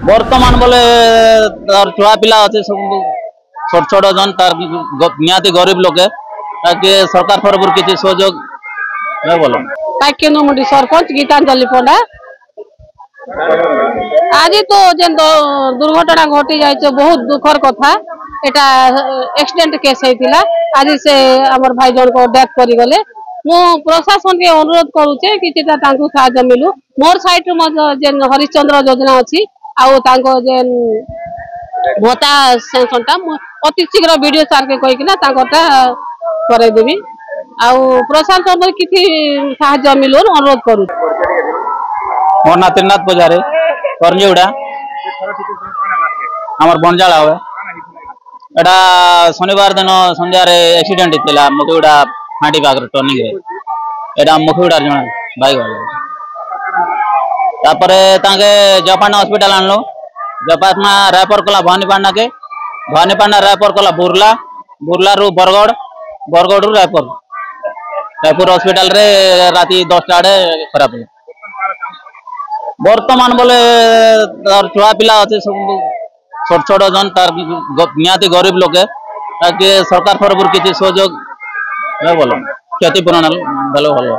बर्तमान बोले तार छुआ पिला अच्छे सब छोट छोट जन तार निहाती गरीब लोके ताकि सरकार तरफ किसी सहयोग नहीं बोलो काकेनुमुडी सरपंच गीतांजलि पंडा। आज तो जेन दुर्घटना घटी जाए बहुत दुखर कथा। एटा एक्सीडेंट केस होता आज से आमर भाई जन को डेथ कर गले। मु प्रशासन के अनुरोध करुचे कि साहाय्य मिलू मोर साइड जेन हरिश्चंद्र योजना अच्छी आउ जेन भत्ता सेंसनटा अति शीघ्र वीडियो सार के कहीकिना करदेवी आउ प्रशासन किसी साहाय्य मिलू अनुरोध करू। मोर ना त्रिनाथ पूजारी करंजीउड़ा आमर बंजाला हुए एटा शनिवार दिन संध्या एक्सीडेंट होता मुखीगुड़ा हांडी पाखर टर्निंग एटा मुखीगुड़ा जन बाइक तापर जपाना हॉस्पिटल आणलु जपाना रेफर कला भवानीपाटना के भवानीपाटना रेफर कला बुर्ला बुर्ला रु बरगढ़ बरगढ़ रु रायपुर हॉस्पिटल रे राति 10टा आड़े खराब है। बर्तमान बोले तार छुआ पिला अच्छे सब छोट छोट जन तार निहाती गरीब लोके ताकि सरकार तरफ किसी सहयोग नहीं बोलो क्षतिपूरण भलो भलो।